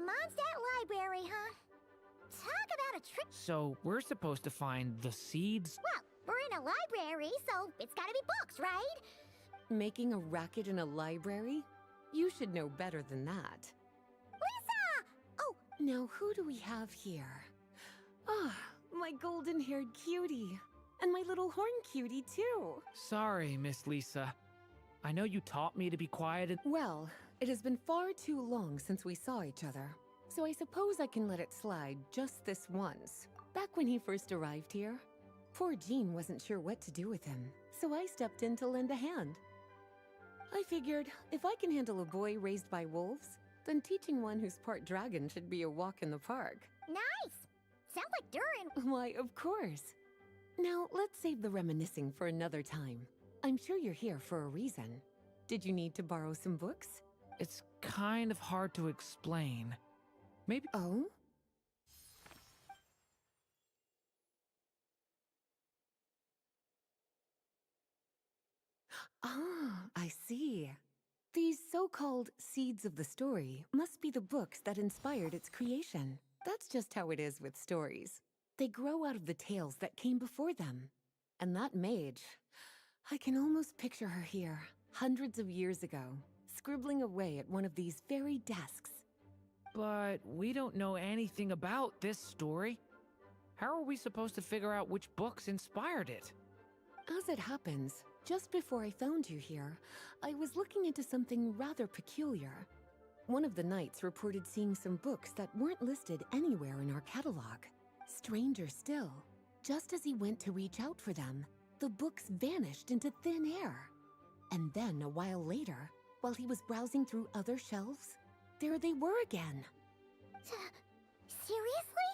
Mondstadt Library, huh? Talk about a trick. So we're supposed to find the seeds? Well, we're in a library, so it's gotta be books, right? Making a racket in a library? You should know better than that. Lisa! Oh, Now, who do we have here? Ah, my golden-haired cutie. And my little horn cutie, too. Sorry, Miss Lisa. I know you taught me to be quiet and— Well, it has been far too long since we saw each other, so I suppose I can let it slide just this once. Back when he first arrived here, poor Jean wasn't sure what to do with him, so I stepped in to lend a hand. I figured if I can handle a boy raised by wolves, then teaching one who's part dragon should be a walk in the park. nice! Sounds like durin. Why, of course. Now, let's save the reminiscing for another time. I'm sure you're here for a reason. Did you need to borrow some books? it's kind of hard to explain. Maybe— Oh? Ah, I see. These so-called seeds of the story must be the books that inspired its creation. That's just how it is with stories. They grow out of the tales that came before them. And that mage, I can almost picture her here, hundreds of years ago, scribbling away at one of these very desks. But we don't know anything about this story. How are we supposed to figure out which books inspired it? As it happens, just before I found you here, I was looking into something rather peculiar. One of the knights reported seeing some books that weren't listed anywhere in our catalog. Stranger still, just as he went to reach out for them, the books vanished into thin air. And then a while later, while he was browsing through other shelves, there they were again. Seriously?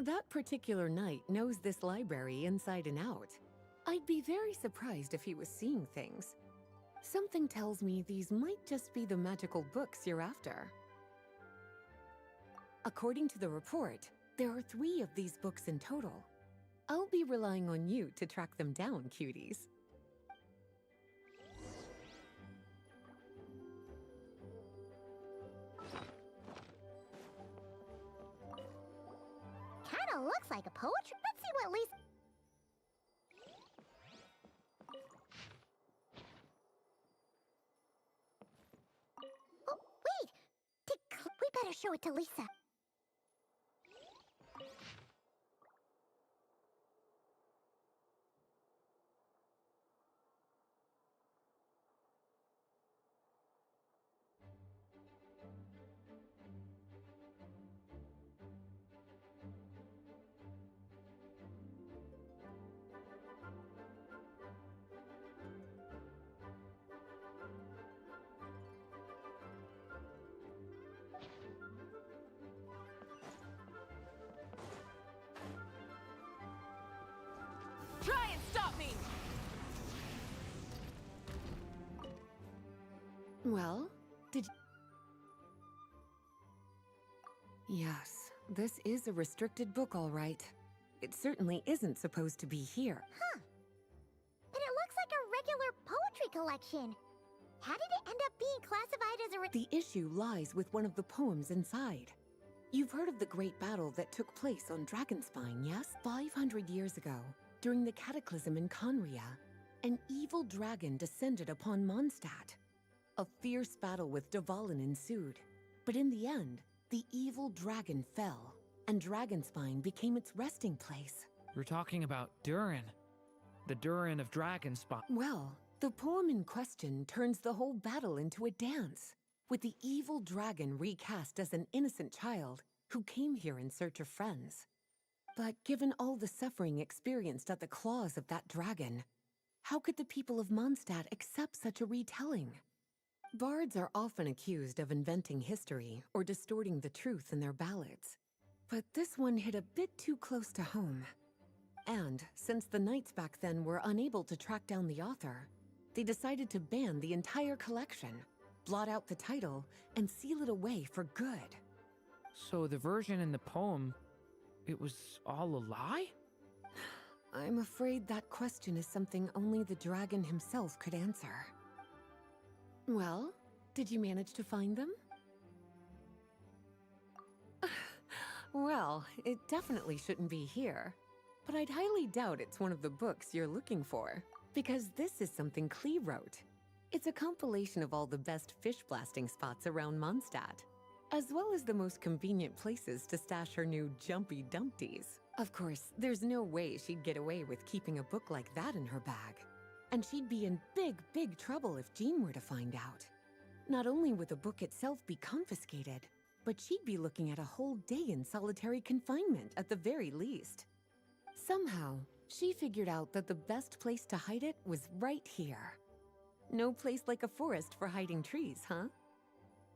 That particular knight knows this library inside and out. I'd be very surprised if he was seeing things. Something tells me these might just be the magical books you're after. According to the report, there are 3 of these books in total. I'll be relying on you to track them down, cuties. Kinda looks like a poetry. Let's see what Lisa. Oh, wait! We better show it to Lisa. Try and stop me! Well, Yes, this is a restricted book, all right. It certainly isn't supposed to be here. Huh. But it looks like a regular poetry collection. How did it end up being classified as a The issue lies with one of the poems inside. You've heard of the great battle that took place on Dragonspine, yes? 500 years ago, during the cataclysm in Conria, an evil dragon descended upon Mondstadt. A fierce battle with Dvalin ensued, but in the end, the evil dragon fell, and Dragonspine became its resting place. You're talking about Durin. The Durin of Dragonspine. Well, the poem in question turns the whole battle into a dance, with the evil dragon recast as an innocent child who came here in search of friends. But given all the suffering experienced at the claws of that dragon, how could the people of Mondstadt accept such a retelling? Bards are often accused of inventing history or distorting the truth in their ballads. But this one hit a bit too close to home. And since the knights back then were unable to track down the author, they decided to ban the entire collection, blot out the title, and seal it away for good. So the version in the poem, it was all a lie? I'm afraid that question is something only the dragon himself could answer. Well, did you manage to find them? Well, it definitely shouldn't be here. But I'd highly doubt it's one of the books you're looking for, because this is something Klee wrote. It's a compilation of all the best fish blasting spots around Mondstadt, as well as the most convenient places to stash her new jumpy dumpties. Of course, there's no way she'd get away with keeping a book like that in her bag. And she'd be in big, big trouble if Jean were to find out. Not only would the book itself be confiscated, but she'd be looking at a whole day in solitary confinement at the very least. Somehow, she figured out that the best place to hide it was right here. No place like a forest for hiding trees, huh?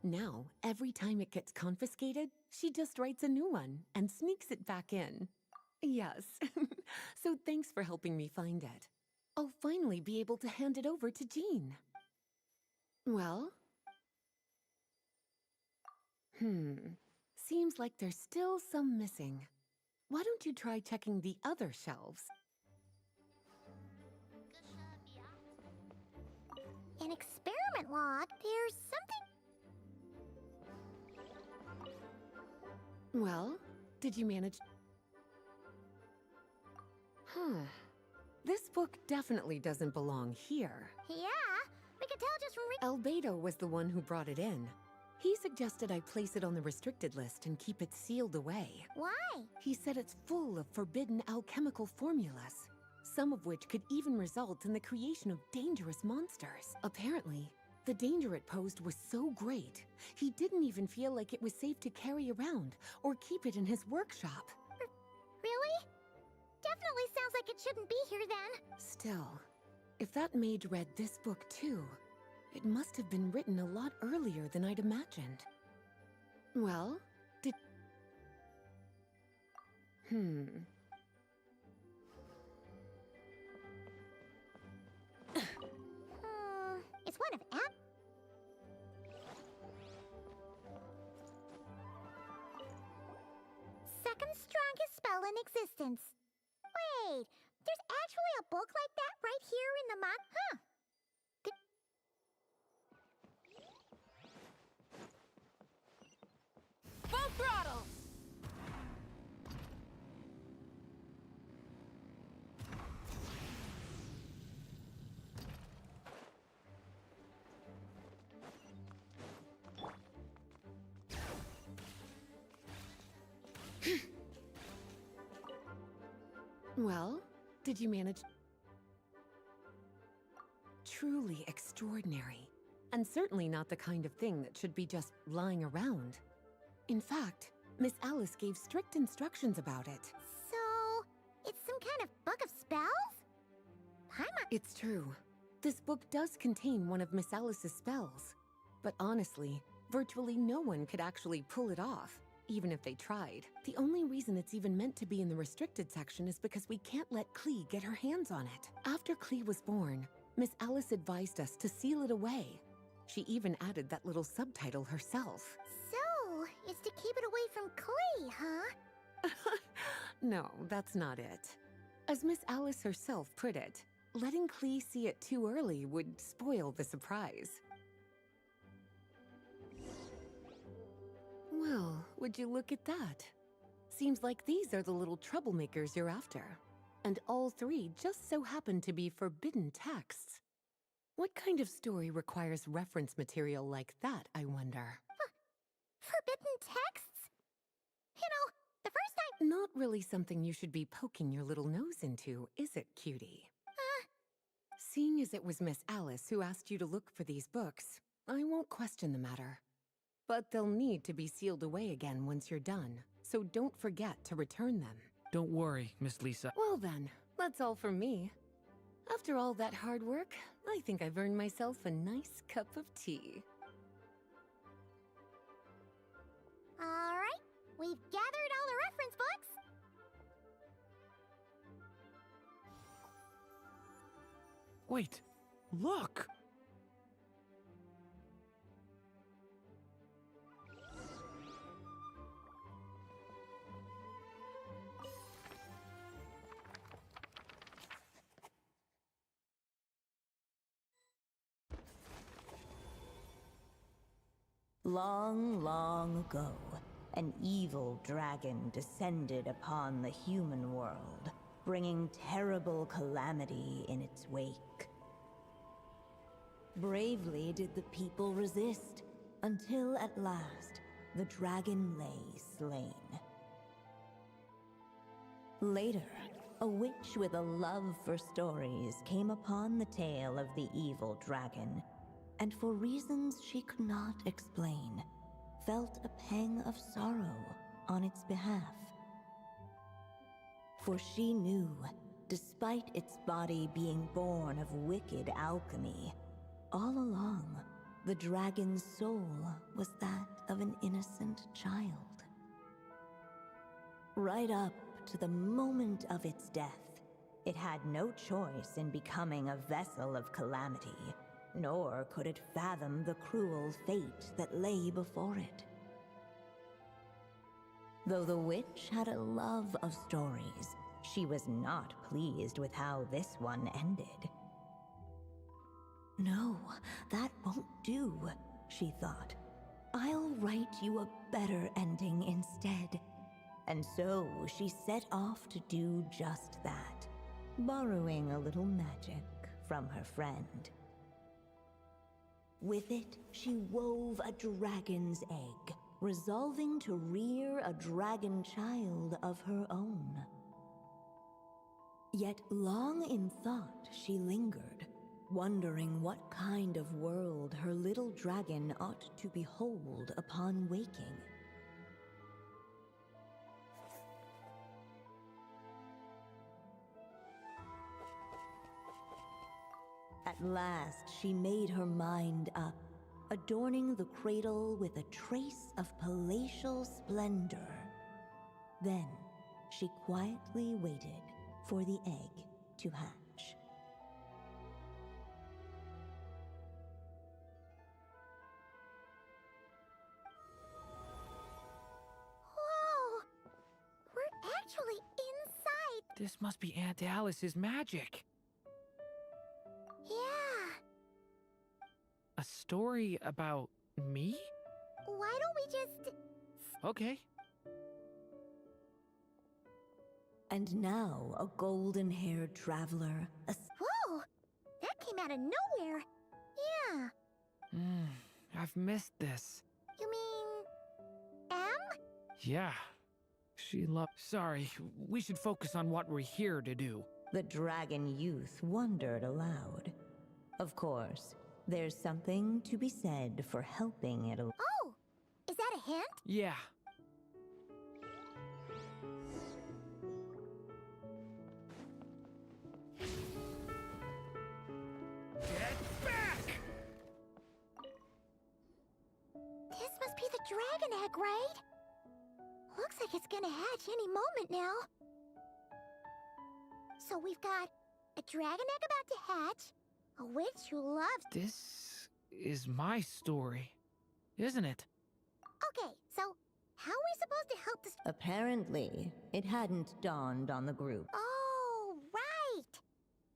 Now, every time it gets confiscated, she just writes a new one and sneaks it back in. Yes, so thanks for helping me find it. I'll finally be able to hand it over to Jean. Well? Seems like there's still some missing. Why don't you try checking the other shelves? An experiment log? There's something... Well, did you manage... This book definitely doesn't belong here. Yeah, we could tell just from Albedo was the one who brought it in. He suggested I place it on the restricted list and keep it sealed away. Why? He said it's full of forbidden alchemical formulas, some of which could even result in the creation of dangerous monsters. Apparently, the danger it posed was so great, he didn't even feel like it was safe to carry around or keep it in his workshop. Really? Definitely sounds like it shouldn't be here then. Still, if that maid read this book too, it must have been written a lot earlier than I'd imagined. Well, did... It's one of second strongest spell in existence. Wait, there's actually a book like that right here in the mod? Huh. Full throttle! Well, did you manage? Truly extraordinary, and certainly not the kind of thing that should be just lying around. In fact, Miss Alice gave strict instructions about it. So, it's some kind of book of spells? It's true. This book does contain one of Miss Alice's spells. But honestly, virtually no one could actually pull it off, even if they tried. The only reason it's even meant to be in the restricted section is because we can't let Klee get her hands on it. After Klee was born, Miss Alice advised us to seal it away. She even added that little subtitle herself. So, it's to keep it away from Klee, huh? No, that's not it. As Miss Alice herself put it, letting Klee see it too early would spoil the surprise. Well, would you look at that? Seems like these are the little troublemakers you're after. And all three just so happen to be forbidden texts. What kind of story requires reference material like that, I wonder? Forbidden texts? You know, the first time... Not really something you should be poking your little nose into, is it, cutie? Seeing as it was Miss Alice who asked you to look for these books, I won't question the matter. But they'll need to be sealed away again once you're done, so don't forget to return them. Don't worry, Miss Lisa. Well then, that's all from me. After all that hard work, I think I've earned myself a nice cup of tea. Alright, we've gathered all the reference books. Wait, look! Long, long ago, an evil dragon descended upon the human world, bringing terrible calamity in its wake. Bravely did the people resist, until at last the dragon lay slain. Later, a witch with a love for stories came upon the tale of the evil dragon, and for reasons she could not explain, felt a pang of sorrow on its behalf. For she knew, despite its body being born of wicked alchemy, all along, the dragon's soul was that of an innocent child. Right up to the moment of its death, it had no choice in becoming a vessel of calamity, nor could it fathom the cruel fate that lay before it. Though the witch had a love of stories, she was not pleased with how this one ended. No, that won't do, she thought. I'll write you a better ending instead. And so she set off to do just that, borrowing a little magic from her friend. With it, she wove a dragon's egg, resolving to rear a dragon child of her own. Yet long in thought she lingered, wondering what kind of world her little dragon ought to behold upon waking. At last she made her mind up, adorning the cradle with a trace of palatial splendor. Then she quietly waited for the egg to hatch. Whoa! We're actually inside! This must be Aunt Alice's magic. Yeah! A story about me? Why don't we just... Okay. And now a golden-haired traveler, Whoa! That came out of nowhere! Yeah. I've missed this. You mean... M? Yeah. She loved... Sorry, we should focus on what we're here to do. the dragon youth wondered aloud. Of course, there's something to be said for helping it along. Oh! Is that a hint? Yeah. Get back! This must be the dragon egg, right? Looks like it's gonna hatch any moment now. So we've got a dragon egg about to hatch, a witch who loves... This is my story, isn't it? Okay, so how are we supposed to help this... Apparently, it hadn't dawned on the group. Oh, right!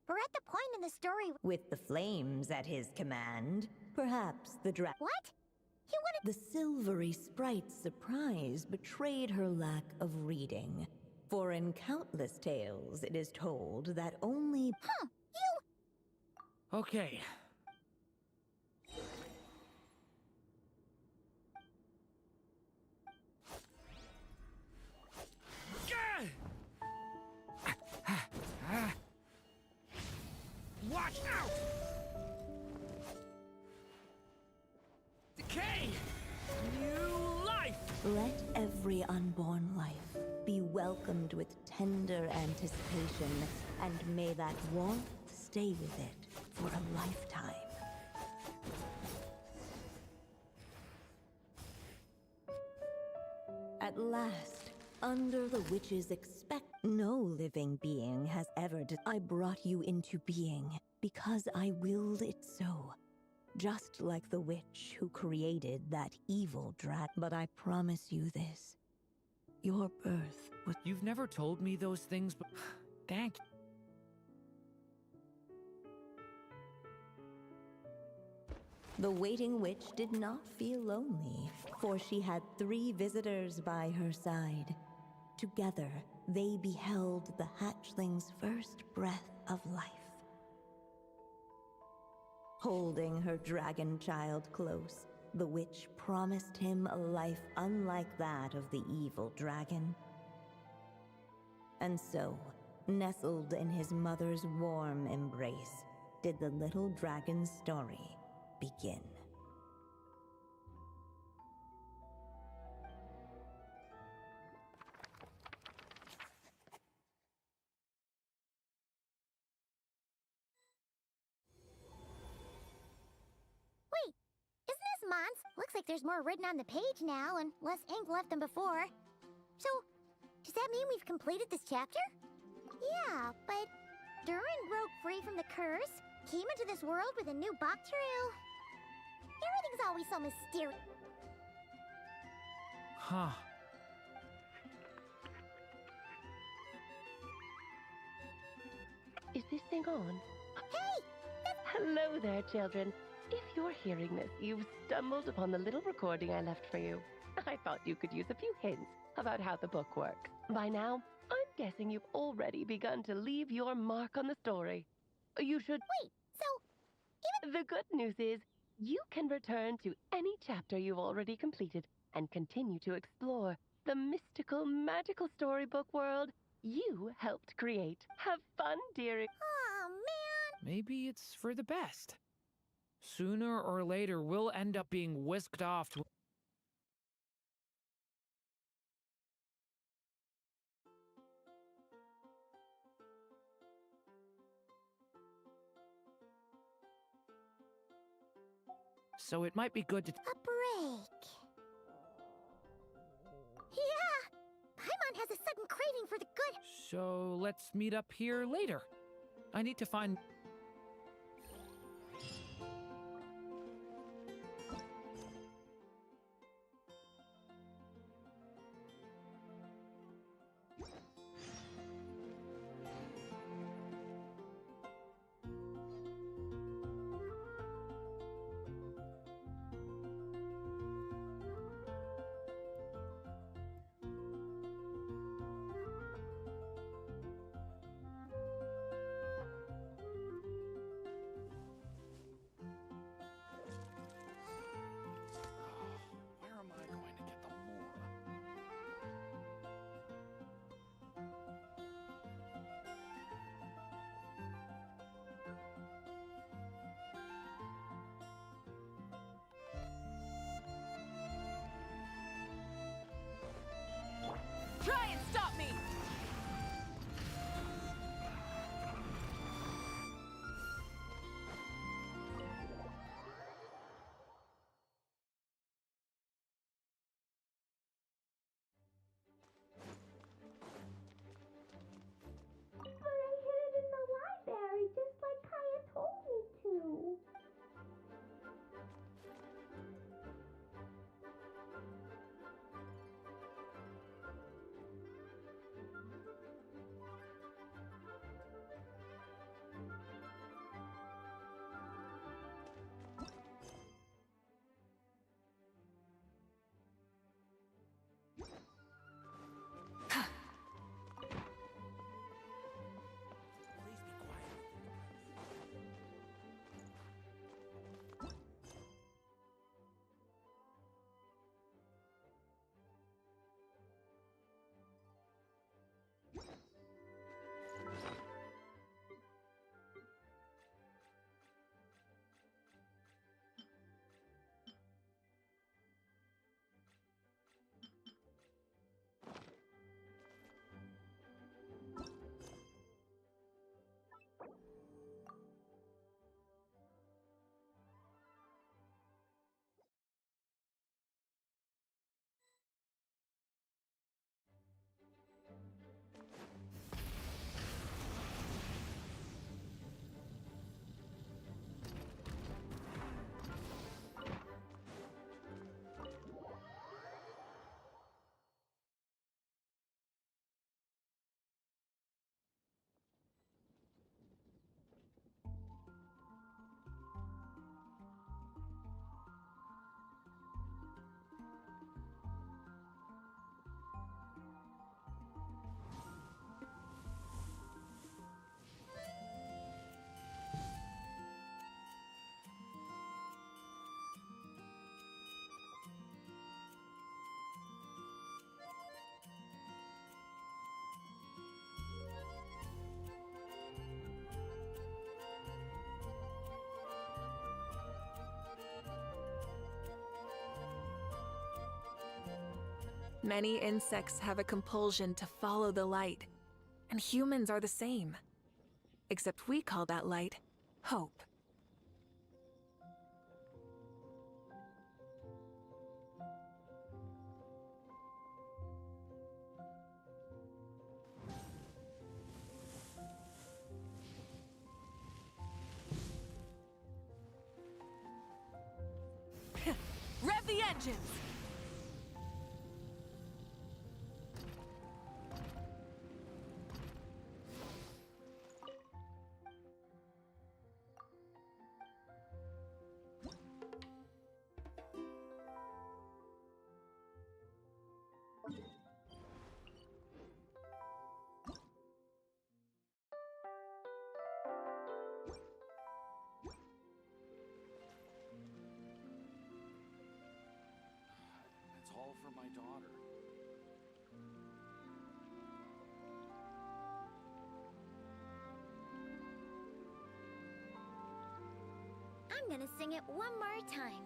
We're at the point in the story... With the flames at his command, perhaps the What? He wanted... The silvery sprite's surprise betrayed her lack of reading. For in countless tales, it is told that only... Huh, you... Okay. Watch out! Decay! New life! Let every unborn life be welcomed with tender anticipation, and may that warmth stay with it for a lifetime. At last, under the witch's no living being has ever I brought you into being because I willed it so. Just like the witch who created that evil dragon. But I promise you this. Your birth was... You've never told me those things, but thank you. The waiting witch did not feel lonely, for she had 3 visitors by her side. Together, they beheld the hatchling's first breath of life. Holding her dragon child close, the witch promised him a life unlike that of the evil dragon. And so, nestled in his mother's warm embrace, did the little dragon's story begin. Wait, isn't this Mons? Looks like there's more written on the page now and less ink left than before. So, does that mean we've completed this chapter? Yeah, but Durin broke free from the curse, came into this world with a new bok trail. Everything's always so mysterious. Huh. Is this thing on? Hey! Hello there, children. If you're hearing this, you've stumbled upon the little recording I left for you. I thought you could use a few hints about how the book works. By now, I'm guessing you've already begun to leave your mark on the story. You should... Wait, so The good news is, you can return to any chapter you've already completed and continue to explore the mystical, magical storybook world you helped create. Have fun, dearie. oh man, Maybe it's for the best. Sooner or later, we'll end up being whisked off to... So it might be good to... a break. Yeah, Paimon has a sudden craving for the good. So let's meet up here later. I need to find... Many insects have a compulsion to follow the light, and humans are the same. Except we call that light hope. Rev the engines! It's all for my daughter. I'm gonna sing it one more time.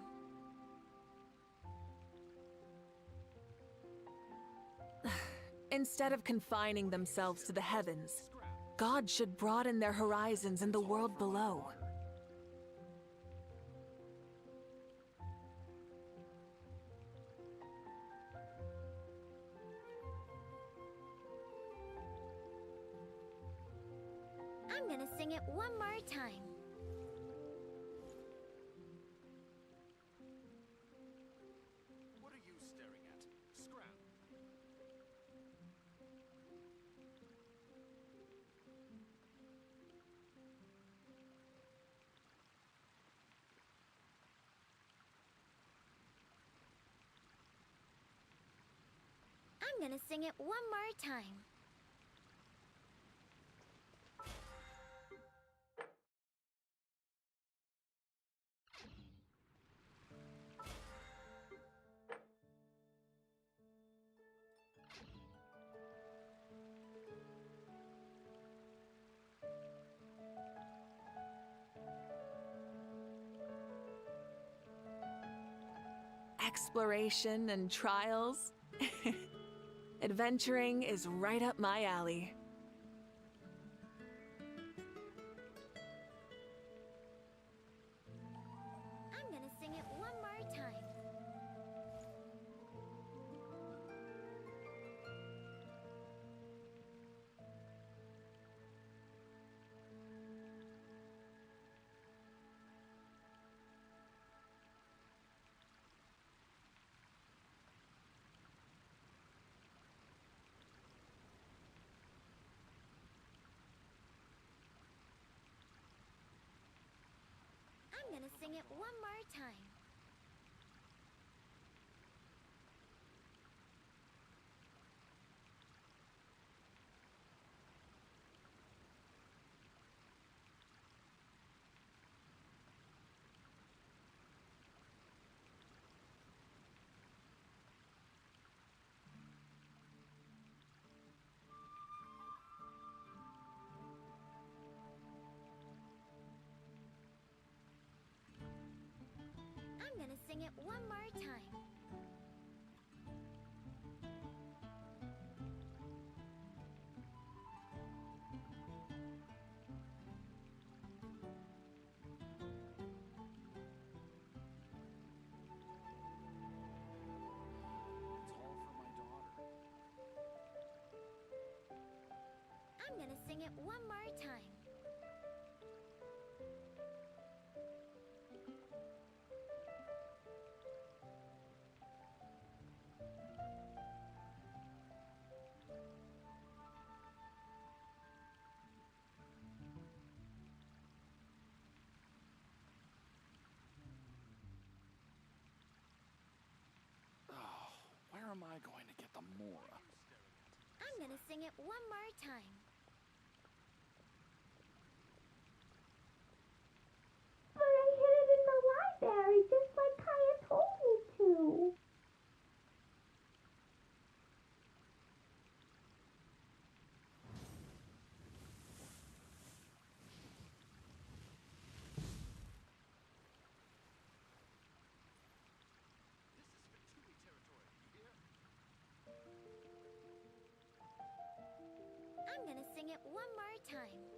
Instead of confining themselves to the heavens, God should broaden their horizons in the world below. I'm gonna sing it one more time. What are you staring at? Scrap. I'm gonna sing it one more time. Exploration and trials. Adventuring is right up my alley. I'm gonna sing it one more time. I'm gonna sing it one more time. I'm gonna sing it one more time. It's all for my daughter. I'm gonna sing it one more time. Oh, where am I going to get the Mora? I'm gonna sing it one more time. But I hid it in the library just like Kaya told me to. This is Fatui territory, you hear? sing it one more time.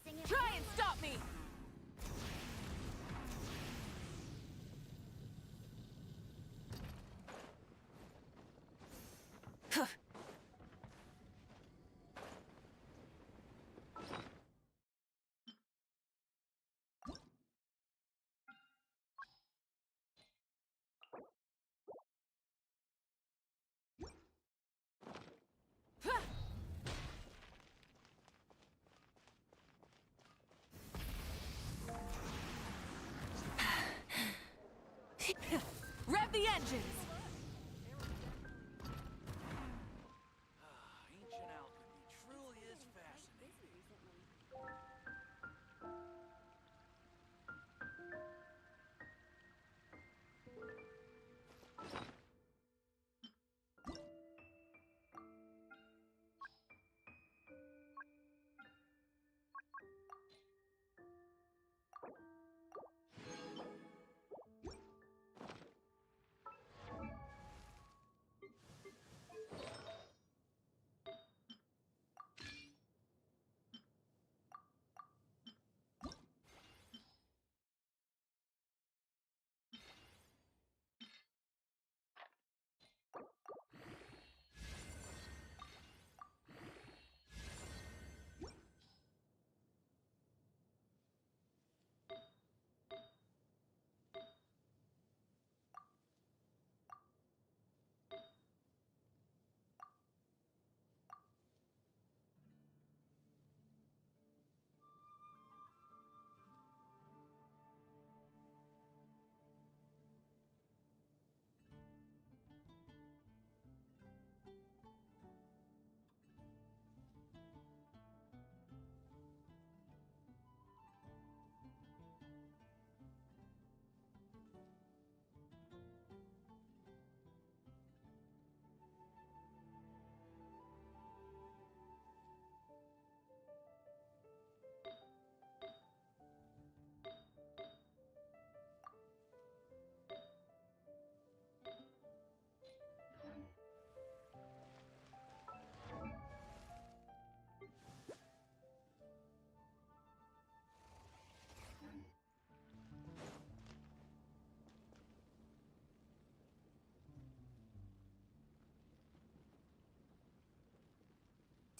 Try and stop me! Rev the engines! Ancient alchemy truly is fascinating.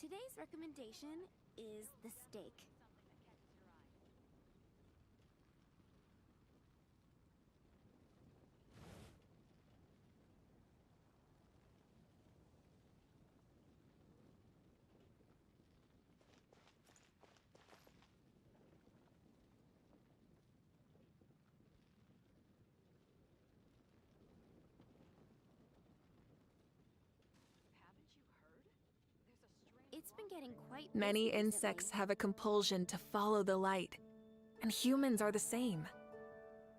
Today's recommendation is the steak. It's been getting quite busy Many recently. insects have a compulsion to follow the light, and humans are the same.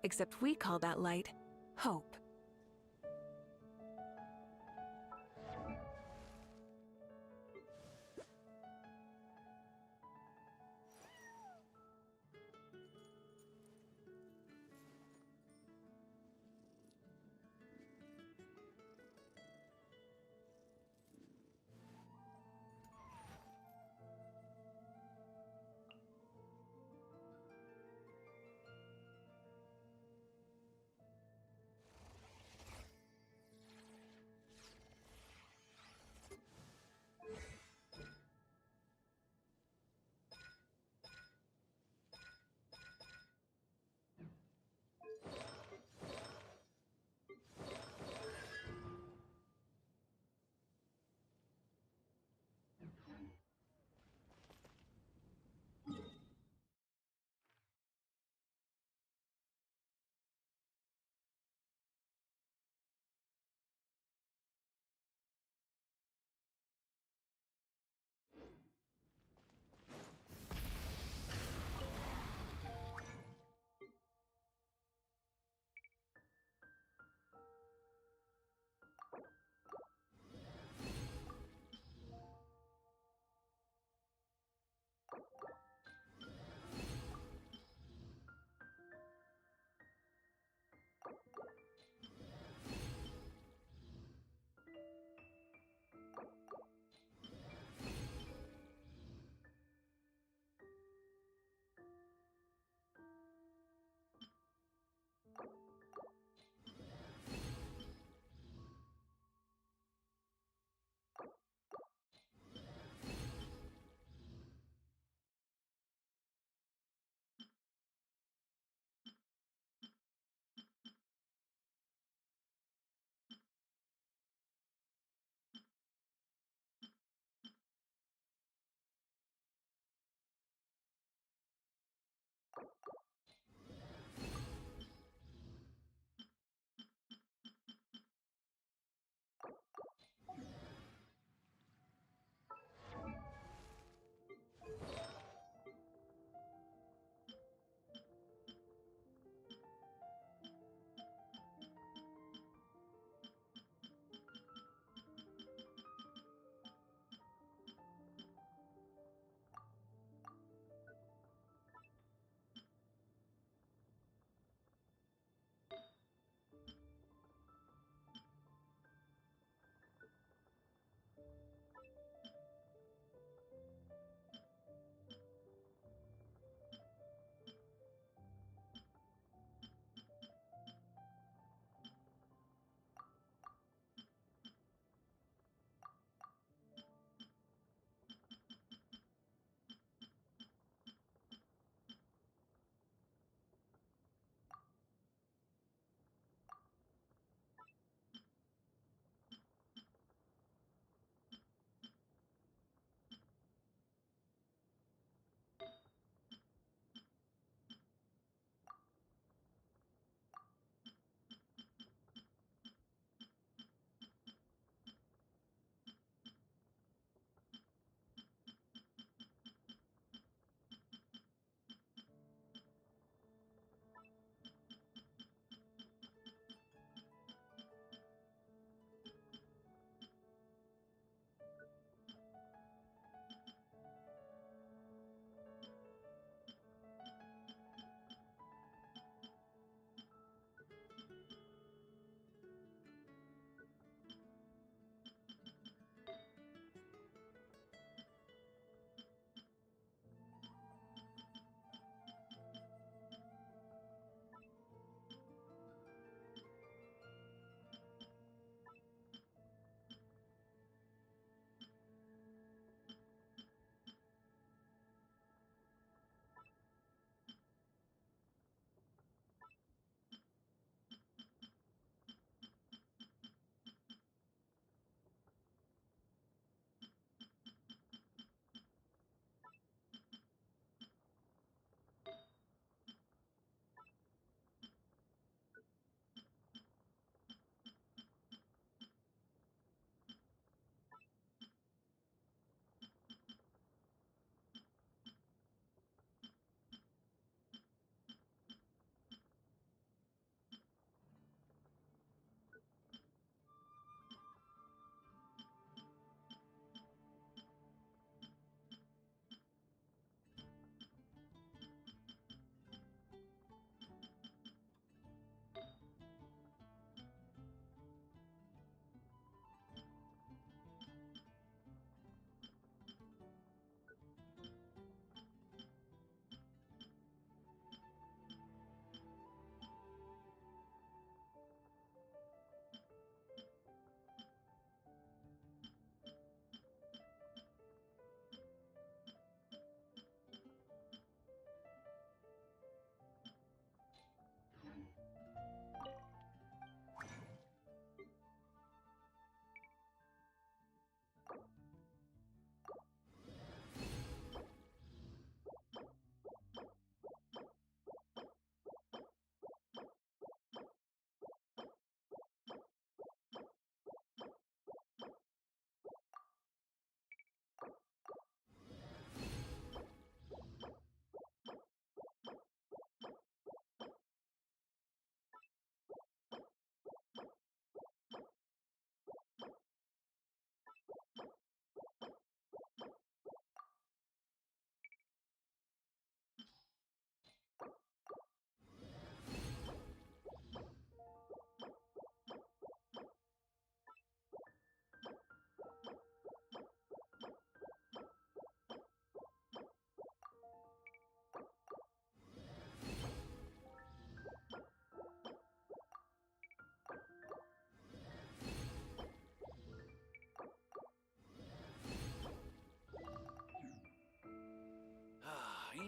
Except we call that light hope.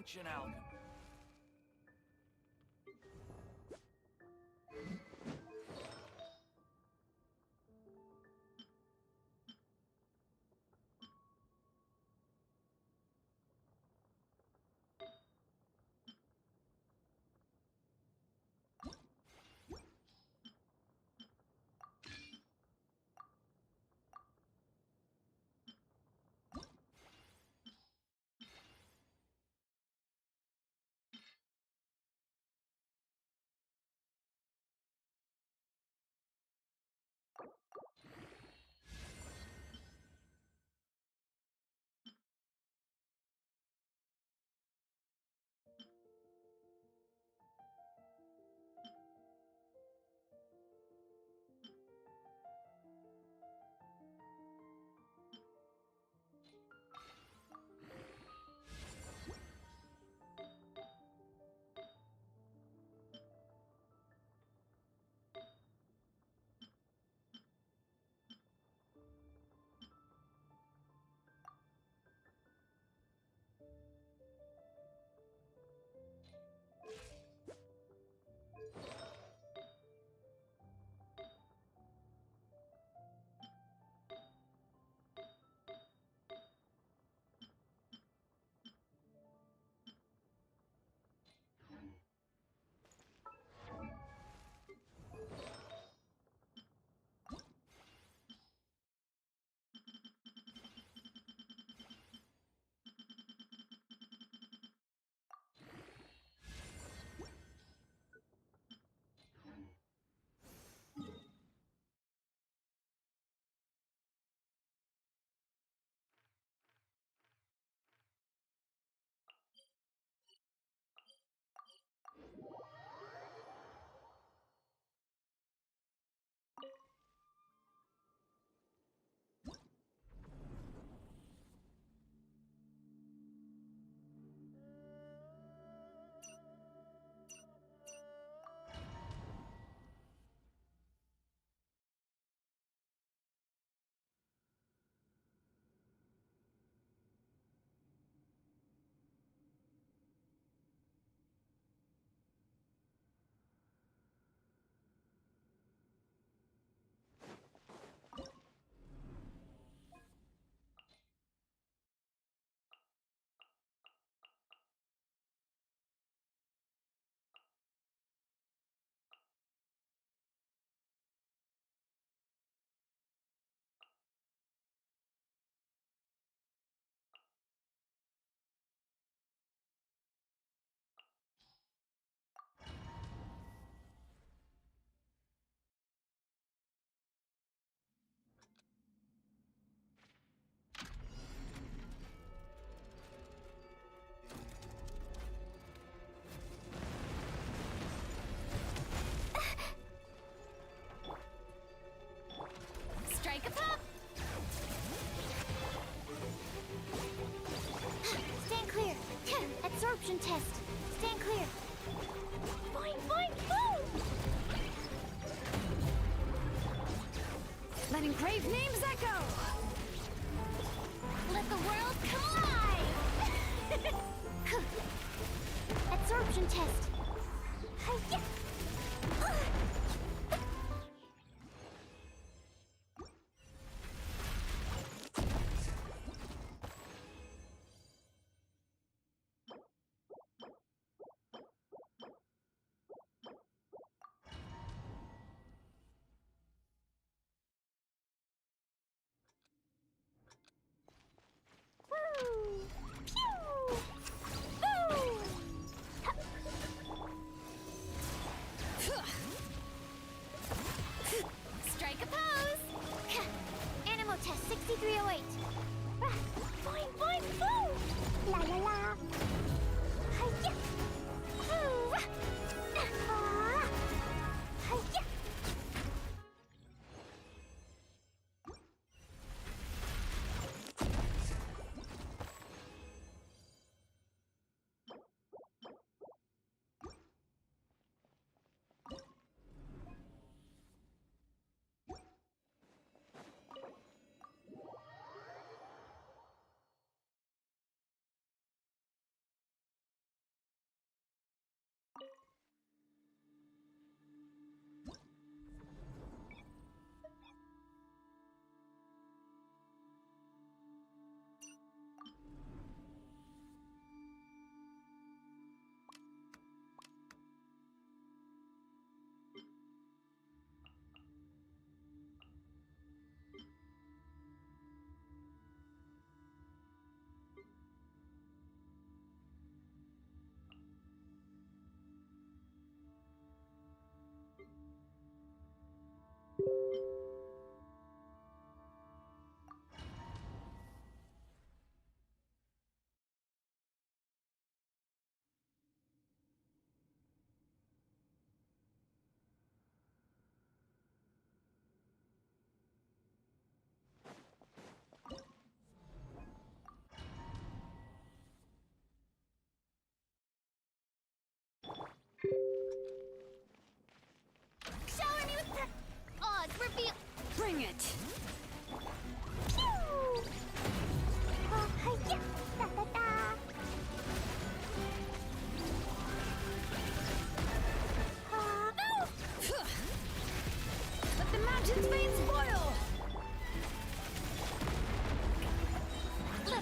ancient alchemy. Strike a pop! Stand clear! Absorption test! Stand clear! Boing, boing, boom! Letting grave names echo! Let the world come alive! Absorption test! Hi-ya! Strike a pose! Animal test 6308. Boing, boing, boom! La la la! Hi-ya! Ooh! Ah! Hi-ya!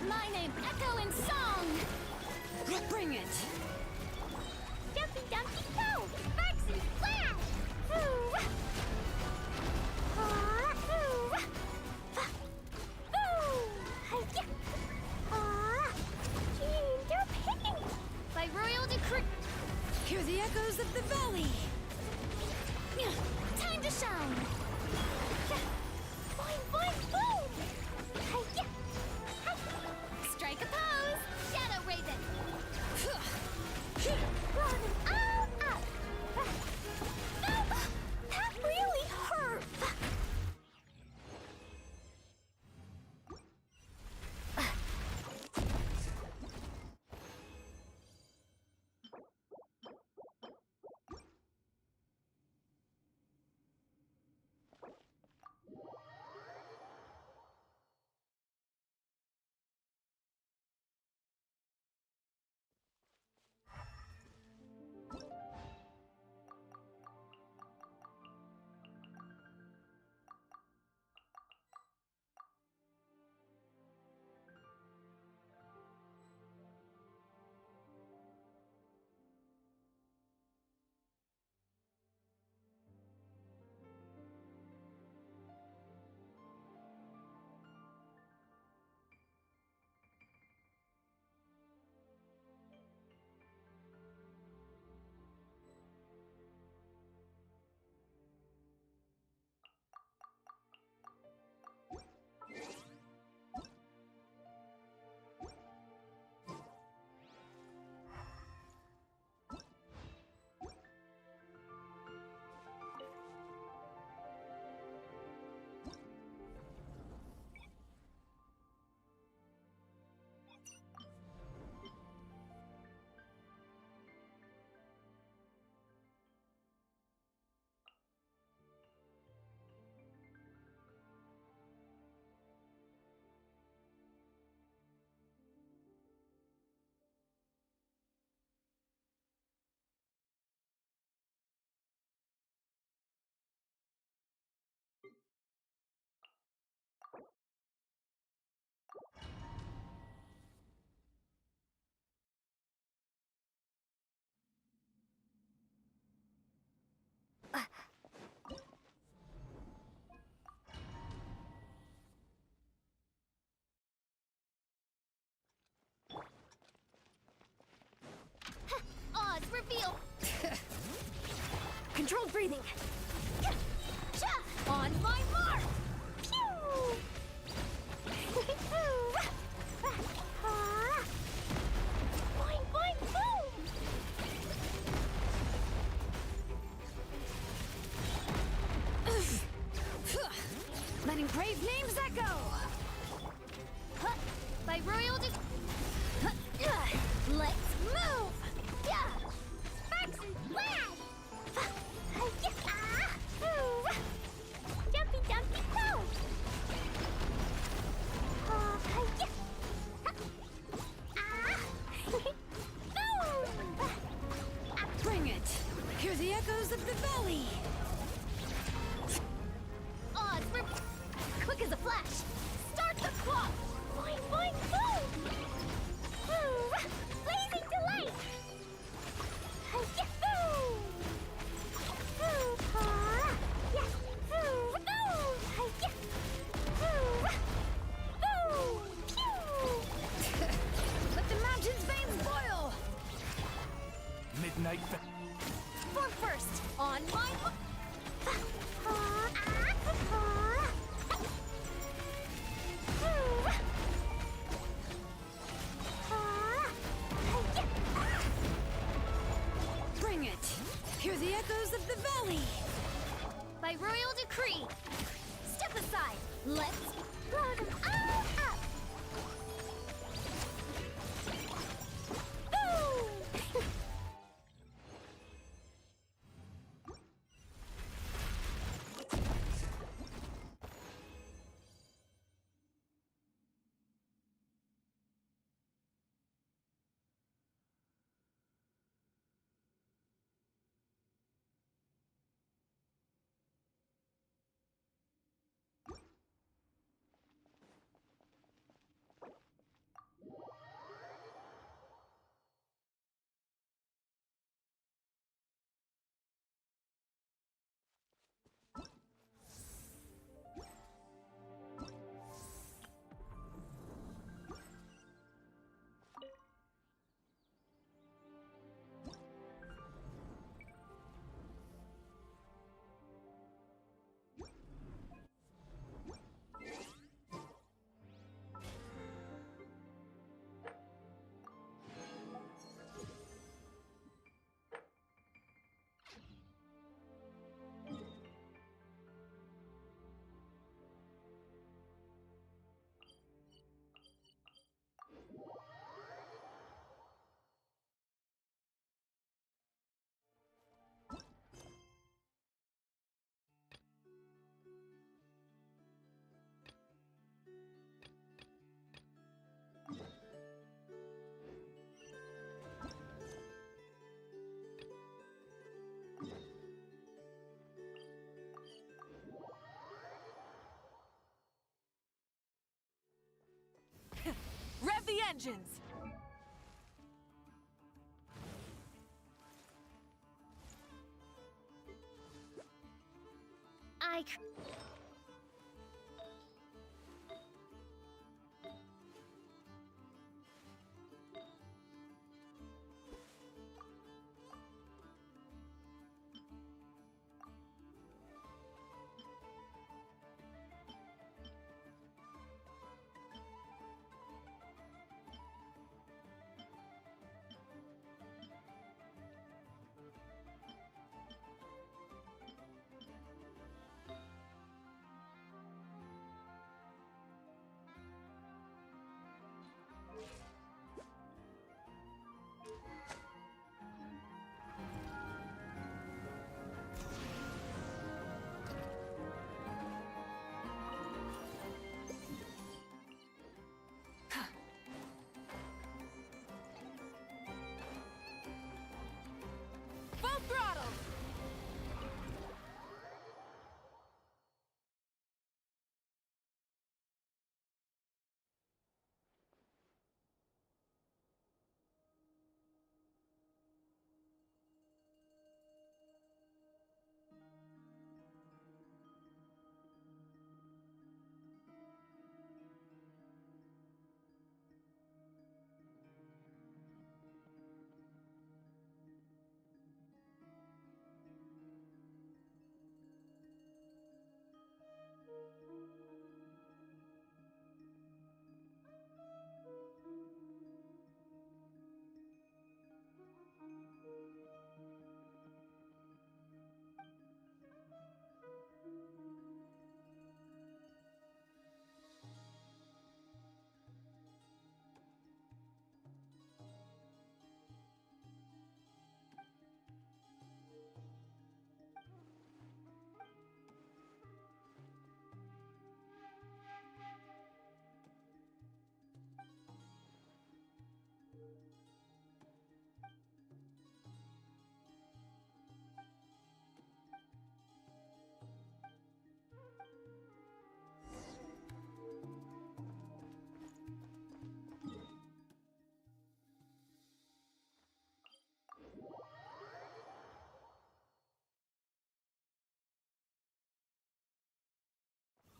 My name Echo in song! Bring it! Dumpy Dumpty Go! Sparks and Splash! Ooh! Ooh! Ooh! Hi-ya! Ginger Pig! By royal decree. Hear the echoes of the valley! Time to shine! Boing, boing, boom! Hi-ya! Strike a pose! Shadow Raven! Blow them all up! That really hurt! Oz, reveal! Controlled breathing! On my mark! Pew! Boing, boing, boom! Letting brave names echo! By royal let's move! Yeah! Sparks and Splash! Hi-ya! Ooh! Jumpy Dumpty Go! Hi-ya! Boom! Bring it! Hear the echoes of the valley! Oz, quick as a flash! Start the clock! Boing, boing, boom! Ooh! Blazing Delight! Hi-ya! Ooh! Ooh! Yeah! Ooh! Ooh! Hi-ya! Ooh! Ooh! Pew! Let the mountain's veins boil! Midnight. Form first! On my mark! Bring it! Hear the echoes of the valley! By royal decree! Step aside! Let's Blow them all up! Boom! vengeance! I. Full throttle!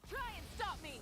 Try and stop me!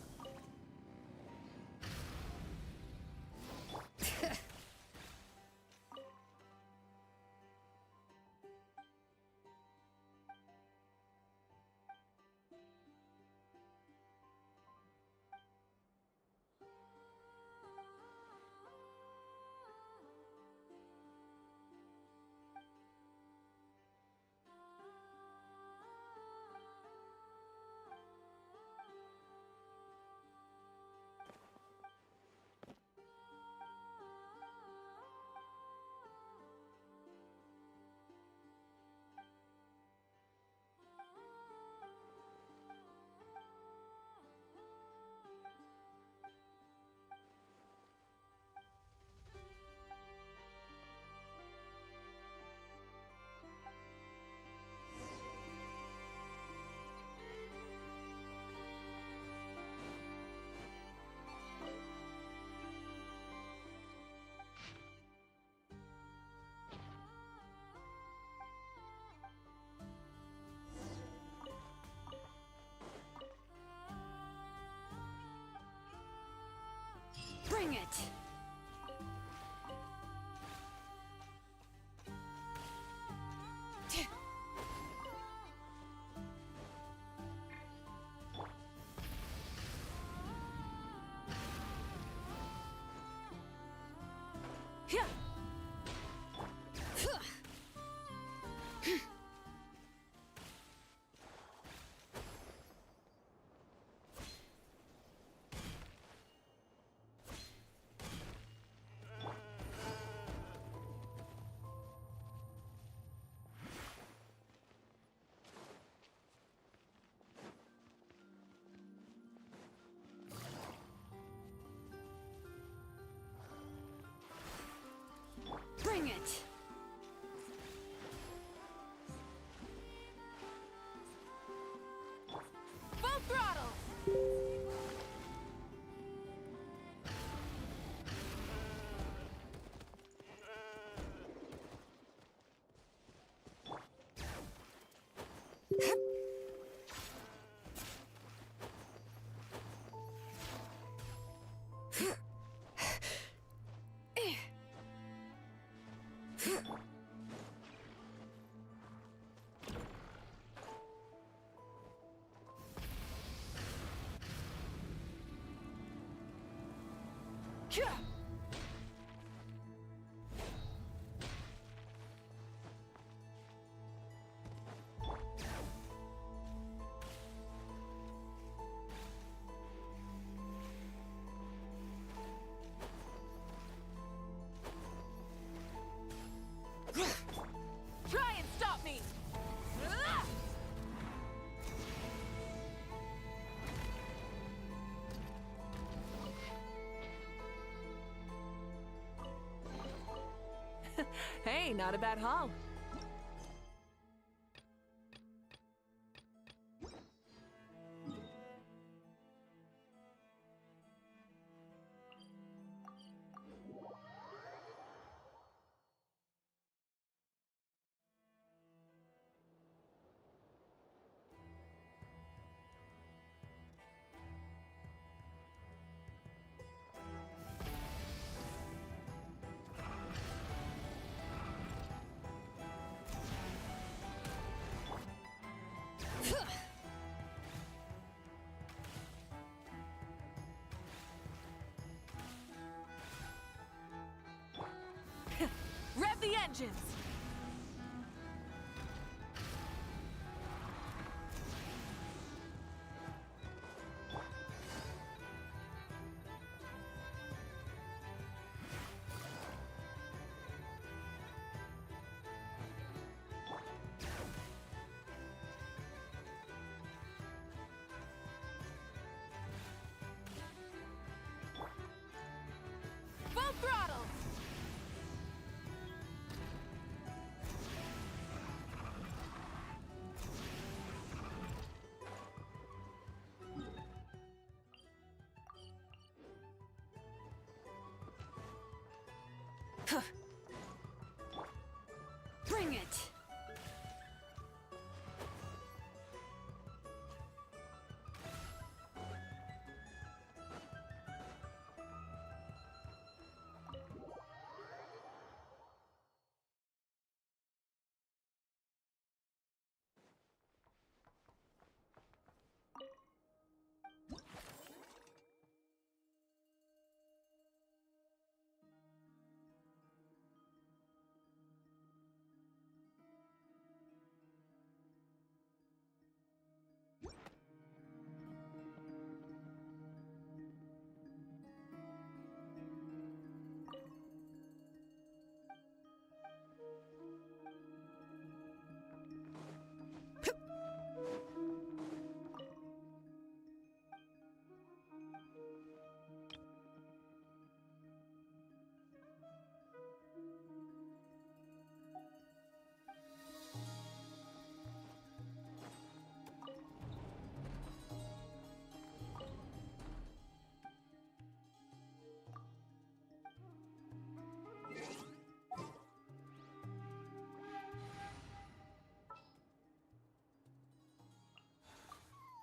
Bring it! Yeah. Bring it! Full throttle! Try and stop me! Hey, not a bad haul. Rev the engines! Full throttle! Bring it!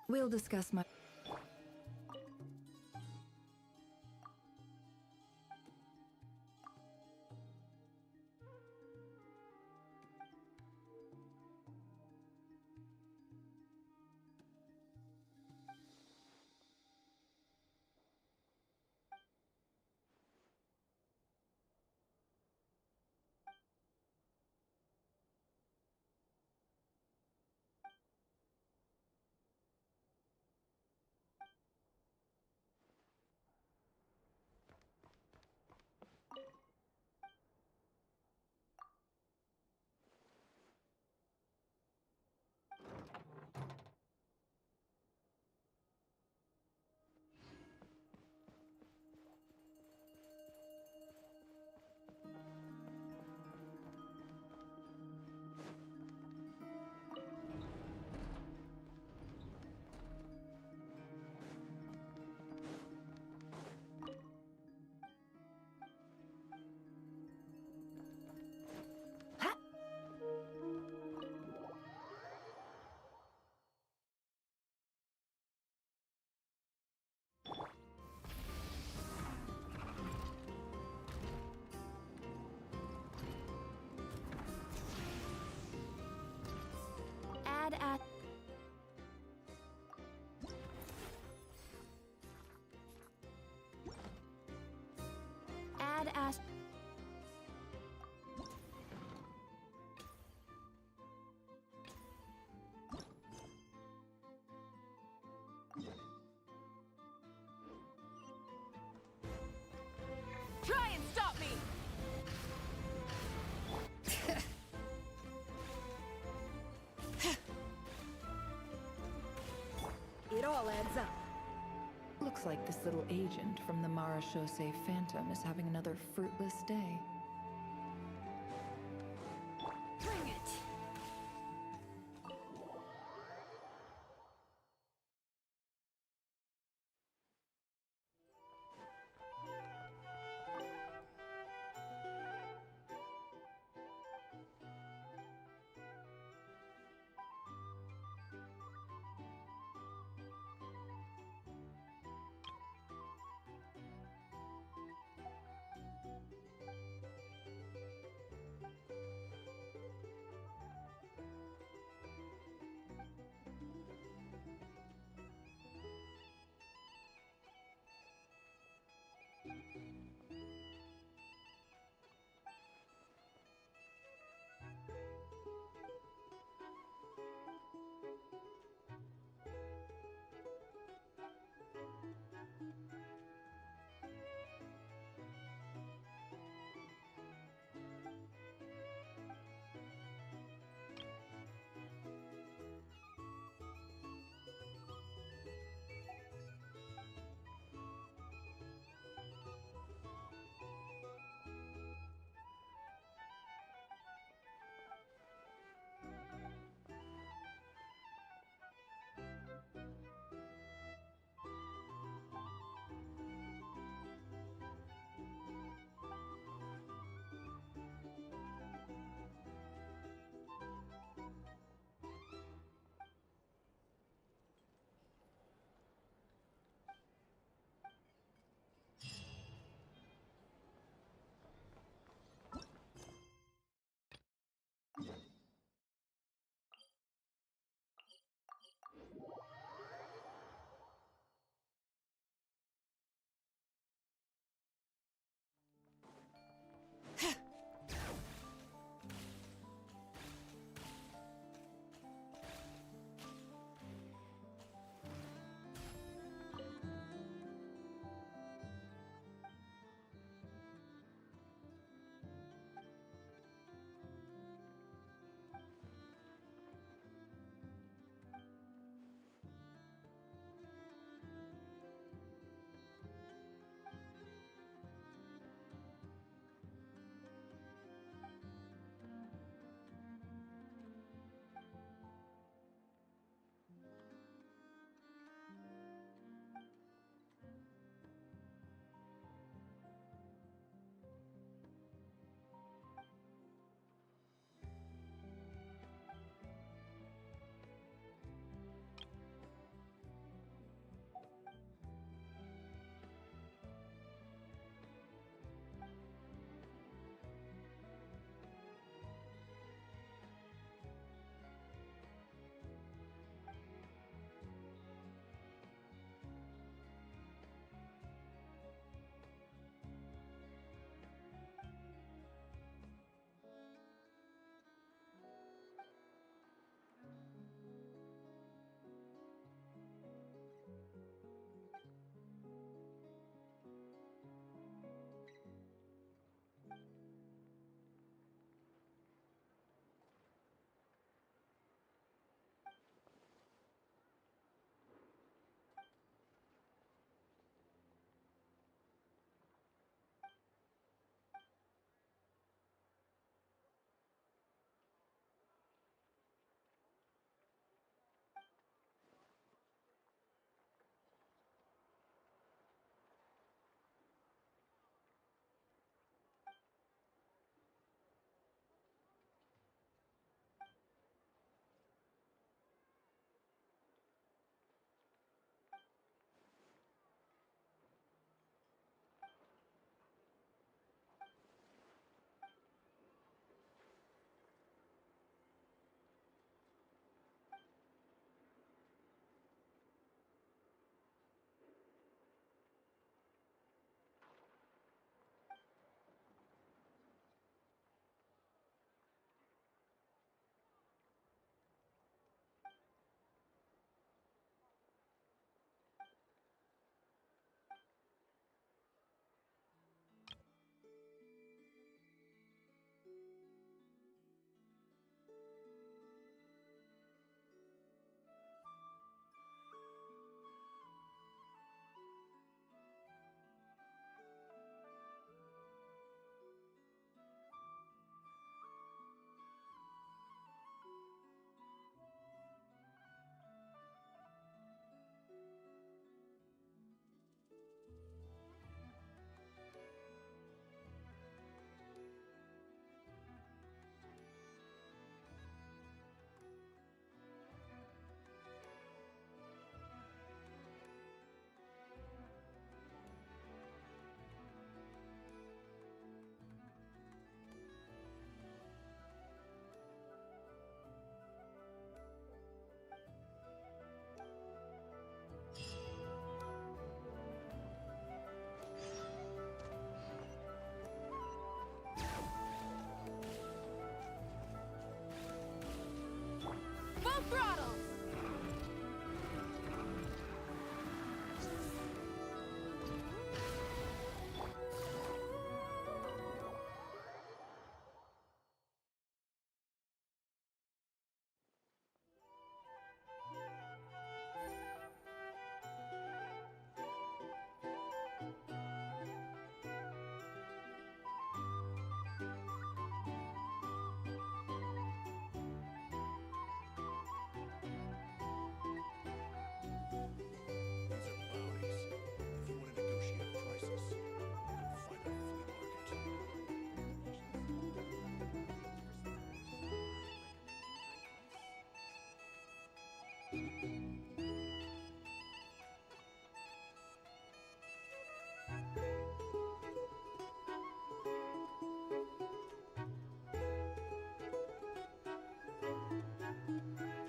We'll discuss my... badass. Try and stop me! It all adds up. Looks like this little agent from the Marechaussee Phantom is having another fruitless day. Bring it!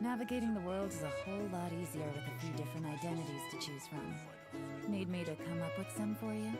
Navigating the world is a whole lot easier with a few different identities to choose from. Need me to come up with some for you?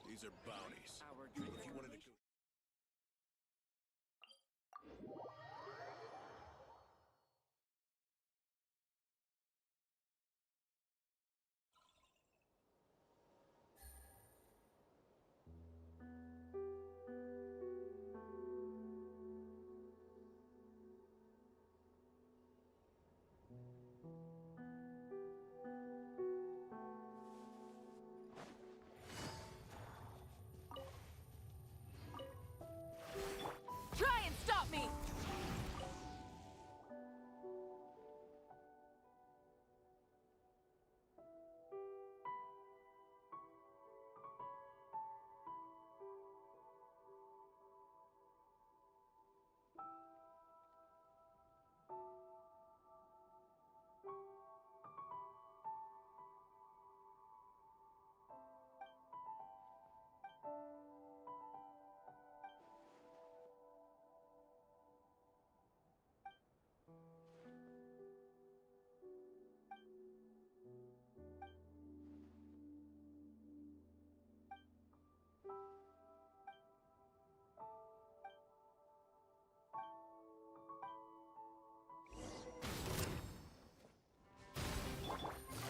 These are bounties. If you wanted to go... Try and stop me!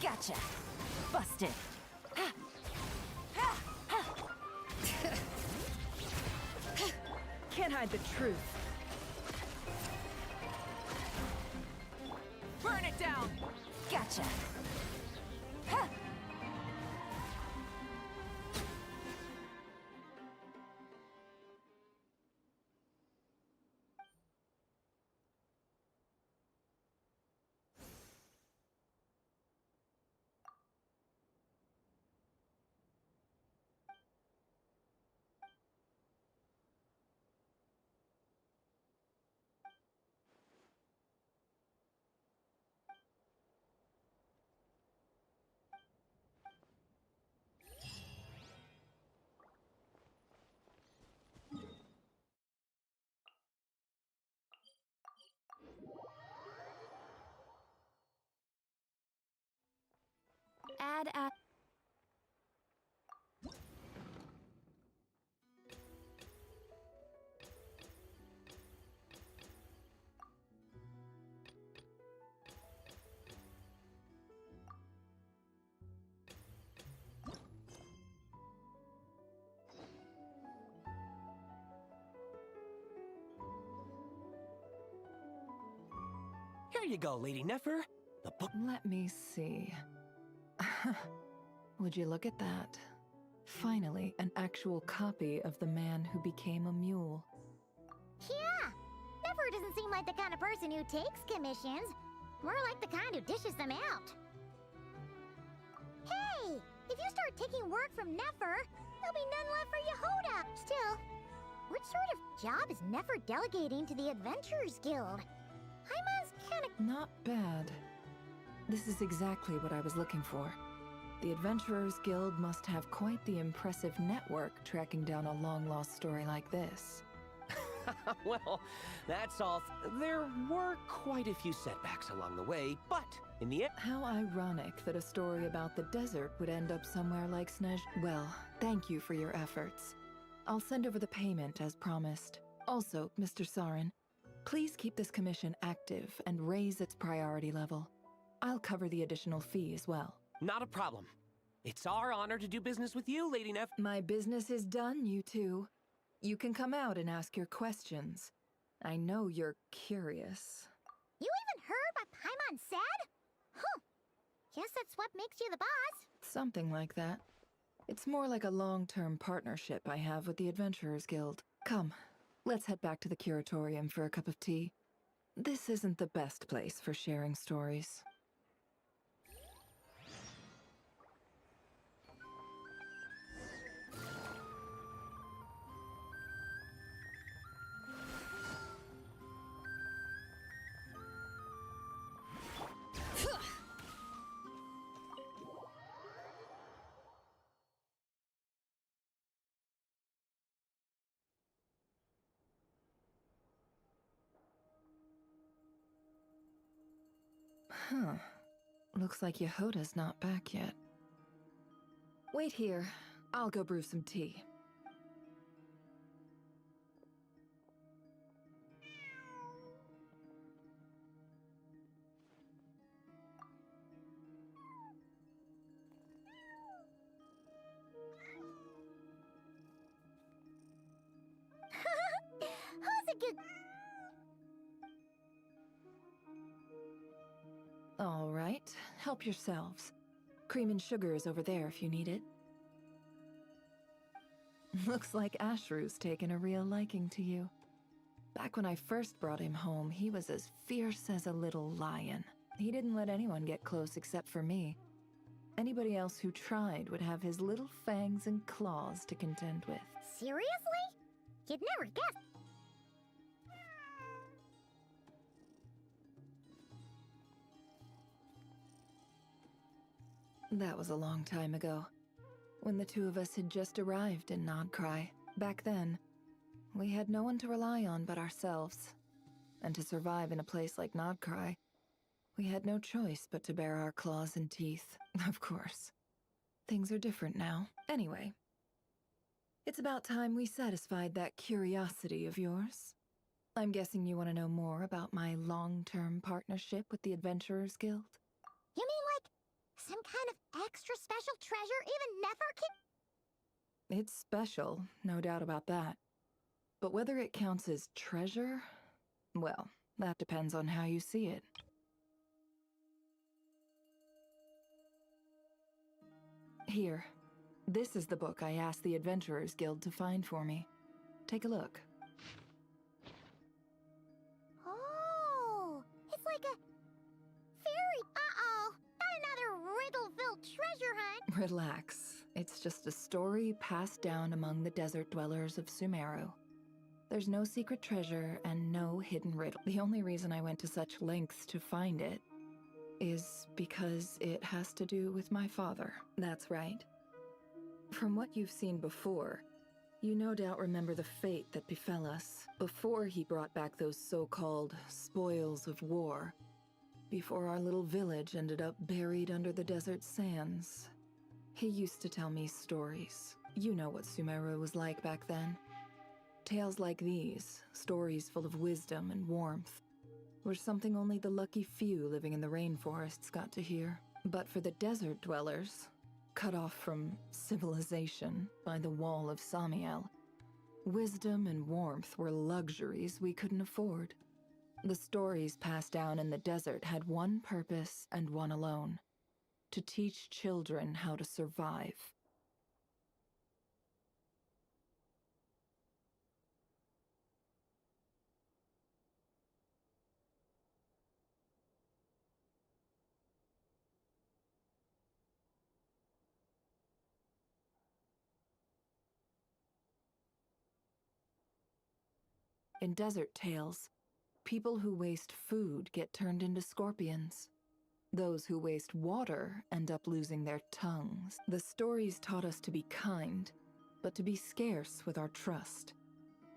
Gotcha! Busted! Can't hide the truth. Burn it down! Gotcha! Dad, Here you go, Lady Nefer. The book. Let me see. Would you look at that? Finally, an actual copy of The Man Who Became a Mule. Yeah! Nefer doesn't seem like the kind of person who takes commissions. More like the kind who dishes them out. Hey! If you start taking work from Nefer, there'll be none left for Yehoda. Still, what sort of job is Nefer delegating to the Adventurers Guild? Paimon's kinda... Not bad. This is exactly what I was looking for. The Adventurers Guild must have quite the impressive network tracking down a long-lost story like this. Well, that's all. There were quite a few setbacks along the way, but in the end... How ironic that a story about the desert would end up somewhere like Snej. Well, thank you for your efforts. I'll send over the payment as promised. Also, Mr. Sarin, please keep this commission active and raise its priority level. I'll cover the additional fee as well. Not a problem. It's our honor to do business with you, Lady Neff. My business is done, you two. You can come out and ask your questions. I know you're curious. You even heard what Paimon said? Huh. Guess that's what makes you the boss. Something like that. It's more like a long-term partnership I have with the Adventurers Guild. Come, let's head back to the curatorium for a cup of tea. This isn't the best place for sharing stories. Huh. Looks like Yehoda's not back yet. Wait here. I'll go brew some tea. Who's a good... All right, help yourselves. Cream and sugar is over there if you need it. Looks like Ashrew's taken a real liking to you. Back when I first brought him home, he was as fierce as a little lion. He didn't let anyone get close except for me. Anybody else who tried would have his little fangs and claws to contend with. Seriously? You'd never guess. That was a long time ago, when the two of us had just arrived in Nodcry. Back then, we had no one to rely on but ourselves. And to survive in a place like Nodcry, we had no choice but to bare our claws and teeth, of course. Things are different now. Anyway, it's about time we satisfied that curiosity of yours. I'm guessing you want to know more about my long-term partnership with the Adventurers Guild? You mean like some kind of extra special treasure even Nefer can... It's special, no doubt about that. But whether it counts as treasure, well, that depends on how you see it. Here, this is the book I asked the Adventurers Guild to find for me. Take a look. Oh, it's like a fairy... Uh-oh, not another riddle-filled treasure hunt. Relax. It's just a story passed down among the desert dwellers of Sumeru. There's no secret treasure and no hidden riddle. The only reason I went to such lengths to find it is because it has to do with my father. That's right. From what you've seen before, you no doubt remember the fate that befell us before he brought back those so-called spoils of war. before our little village ended up buried under the desert sands. He used to tell me stories. You know what Sumeru was like back then. Tales like these, stories full of wisdom and warmth, were something only the lucky few living in the rainforests got to hear. But for the desert dwellers, cut off from civilization by the wall of Samiel, wisdom and warmth were luxuries we couldn't afford. The stories passed down in the desert had one purpose and one alone: to teach children how to survive. In desert tales, people who waste food get turned into scorpions. Those who waste water end up losing their tongues. The stories taught us to be kind, but to be scarce with our trust.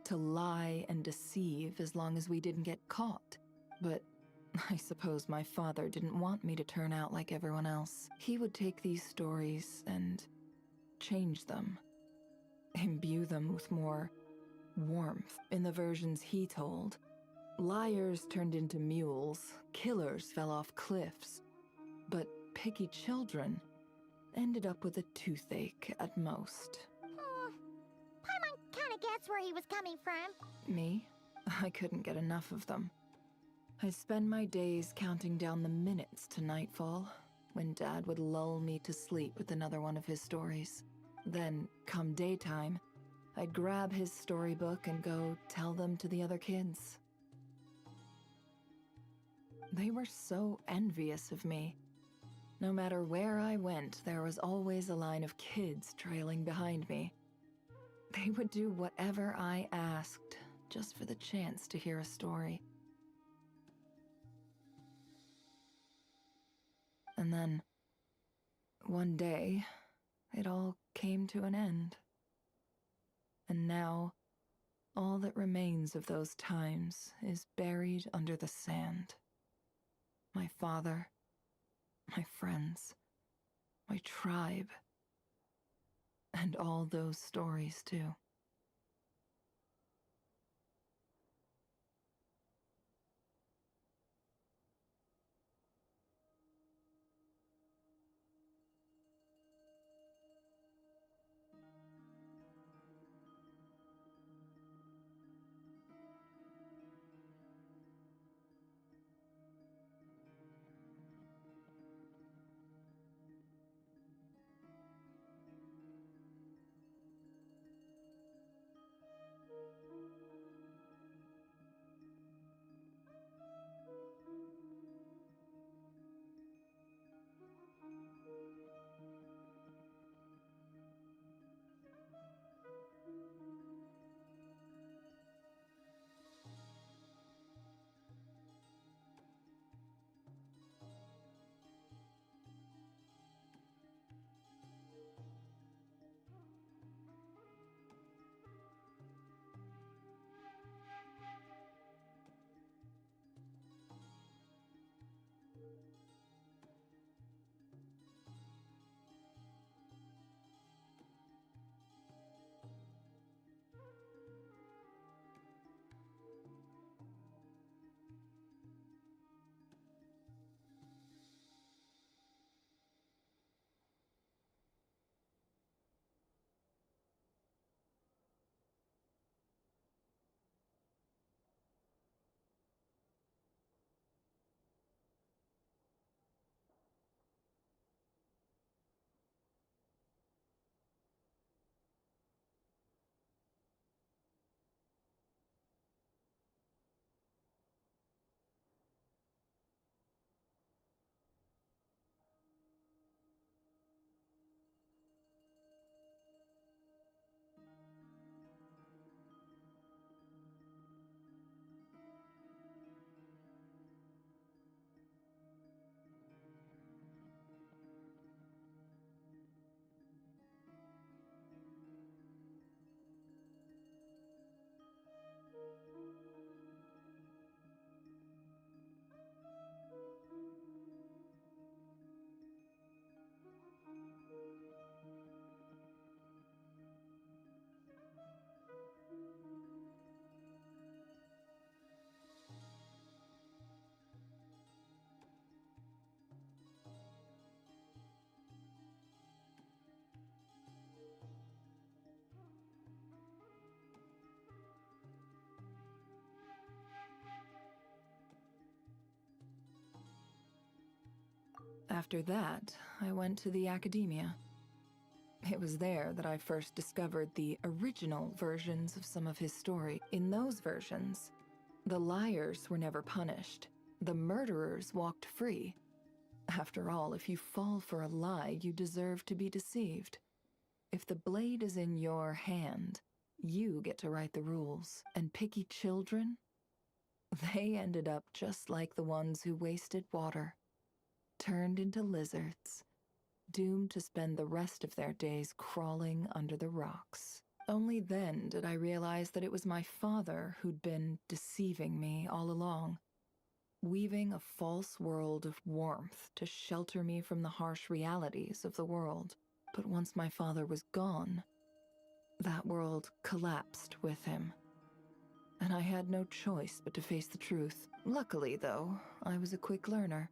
To lie and deceive as long as we didn't get caught. But I suppose my father didn't want me to turn out like everyone else. He would take these stories and change them. Imbue them with more warmth. In the versions he told, liars turned into mules, killers fell off cliffs, but picky children ended up with a toothache at most. Paimon kinda gets where he was coming from. Me? I couldn't get enough of them. I'd spend my days counting down the minutes to nightfall, when Dad would lull me to sleep with another one of his stories. Then, come daytime, I'd grab his storybook and go tell them to the other kids. They were so envious of me. No matter where I went, there was always a line of kids trailing behind me. They would do whatever I asked, just for the chance to hear a story. And then, one day, it all came to an end. And now, all that remains of those times is buried under the sand. My father, my friends, my tribe, and all those stories too. After that, I went to the academia. It was there that I first discovered the original versions of some of his story. In those versions, the liars were never punished. The murderers walked free. After all, if you fall for a lie, you deserve to be deceived. If the blade is in your hand, you get to write the rules. And picky children? They ended up just like the ones who wasted water, turned into lizards, doomed to spend the rest of their days crawling under the rocks. Only then did I realize that it was my father who'd been deceiving me all along, weaving a false world of warmth to shelter me from the harsh realities of the world. But once my father was gone, that world collapsed with him, and I had no choice but to face the truth. Luckily, though, I was a quick learner.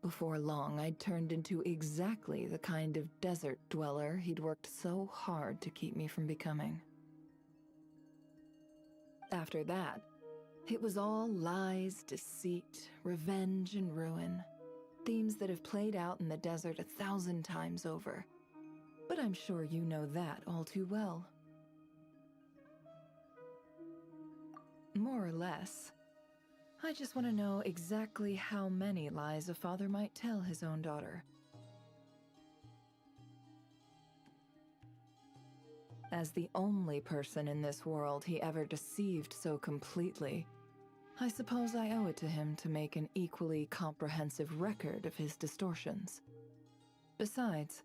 Before long, I'd turned into exactly the kind of desert dweller he'd worked so hard to keep me from becoming. After that, it was all lies, deceit, revenge, and ruin. Themes that have played out in the desert 1,000 times over. But I'm sure you know that all too well. More or less. I just want to know exactly how many lies a father might tell his own daughter. As the only person in this world he ever deceived so completely, I suppose I owe it to him to make an equally comprehensive record of his distortions. Besides,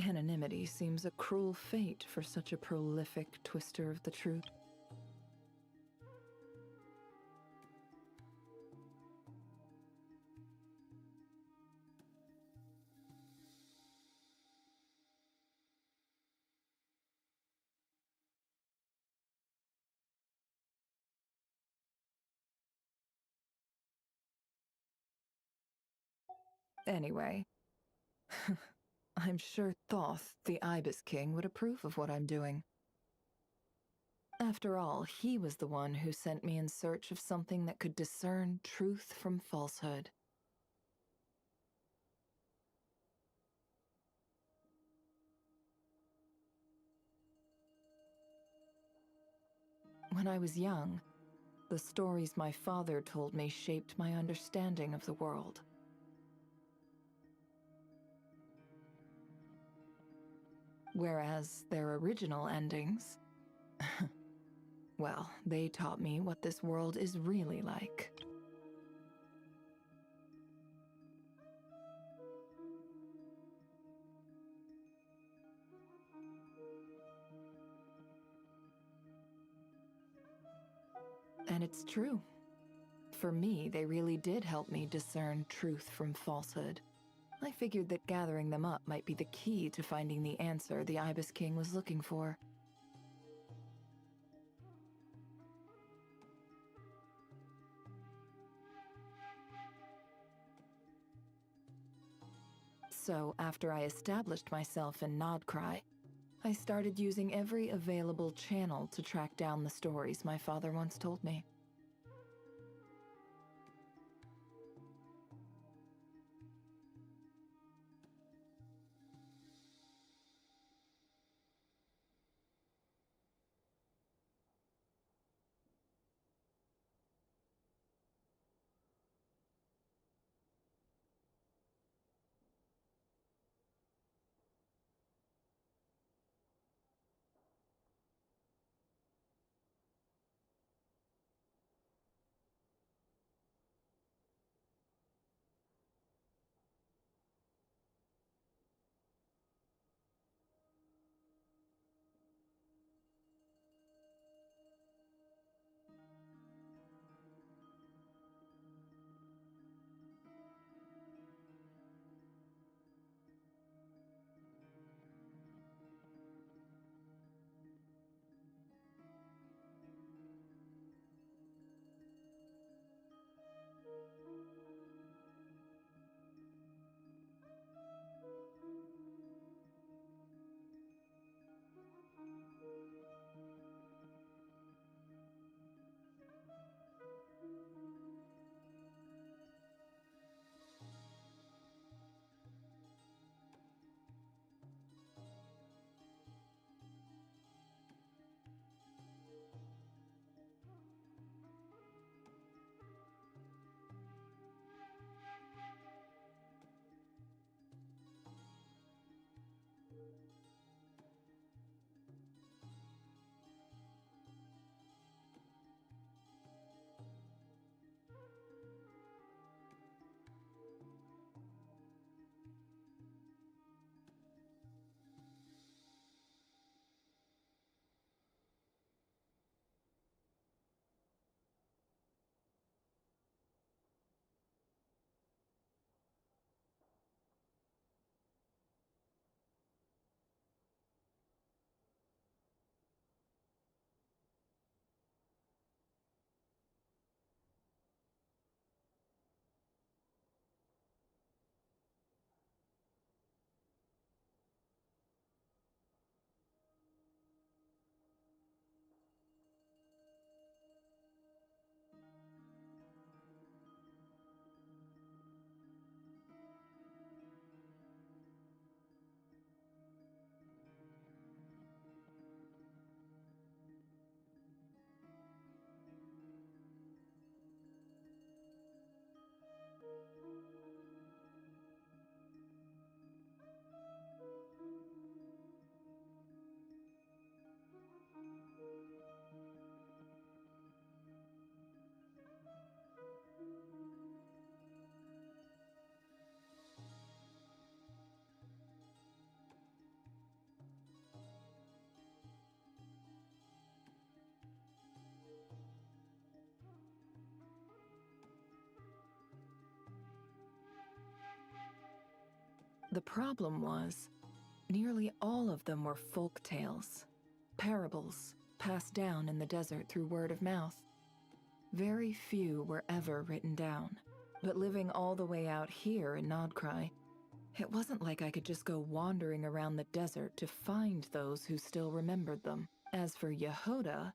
anonymity seems a cruel fate for such a prolific twister of the truth. Anyway, I'm sure Thoth, the Ibis King, would approve of what I'm doing. After all, he was the one who sent me in search of something that could discern truth from falsehood. When I was young, the stories my father told me shaped my understanding of the world. Whereas their original endings, well, they taught me what this world is really like. And it's true. For me, they really did help me discern truth from falsehood. I figured that gathering them up might be the key to finding the answer the Ibis King was looking for. So, after I established myself in Nodcry, I started using every available channel to track down the stories my father once told me. The problem was, nearly all of them were folk tales, parables passed down in the desert through word of mouth. Very few were ever written down. But living all the way out here in Nodcry, it wasn't like I could just go wandering around the desert to find those who still remembered them. As for Yehoda,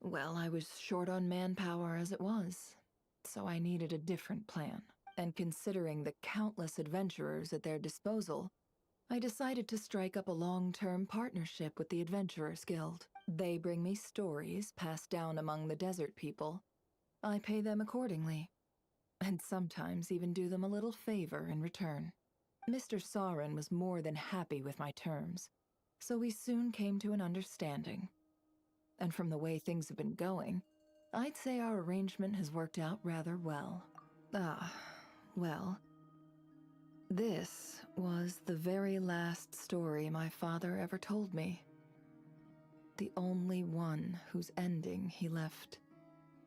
well, I was short on manpower as it was, so I needed a different plan. And considering the countless adventurers at their disposal, I decided to strike up a long-term partnership with the Adventurers Guild. They bring me stories passed down among the desert people. I pay them accordingly, and sometimes even do them a little favor in return. Mr. Sauron was more than happy with my terms, so we soon came to an understanding. And from the way things have been going, I'd say our arrangement has worked out rather well. Well, this was the very last story my father ever told me. The only one whose ending he left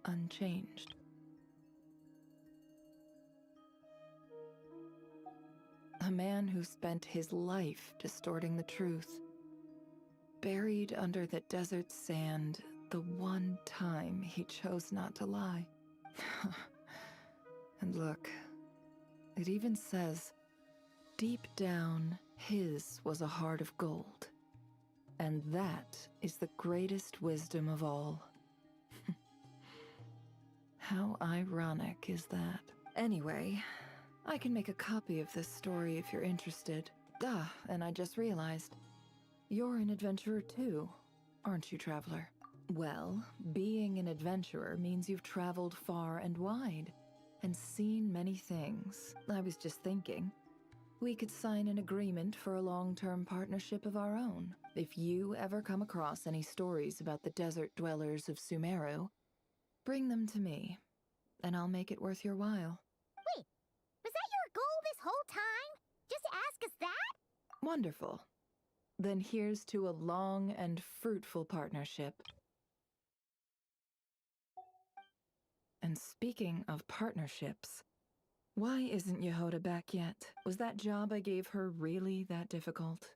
unchanged. A man who spent his life distorting the truth. Buried under the desert sand the one time he chose not to lie. And look, it even says, deep down, his was a heart of gold. And that is the greatest wisdom of all. How ironic is that? Anyway, I can make a copy of this story if you're interested. And I just realized, you're an adventurer too, aren't you, traveler? Well, being an adventurer means you've traveled far and wide, and seen many things. I was just thinking, we could sign an agreement for a long-term partnership of our own. If you ever come across any stories about the desert dwellers of Sumeru, bring them to me, and I'll make it worth your while. Wait, was that your goal this whole time? Just to ask us that? Wonderful. Then here's to a long and fruitful partnership. And speaking of partnerships, why isn't Yehoda back yet? Was that job I gave her really that difficult?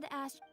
Ash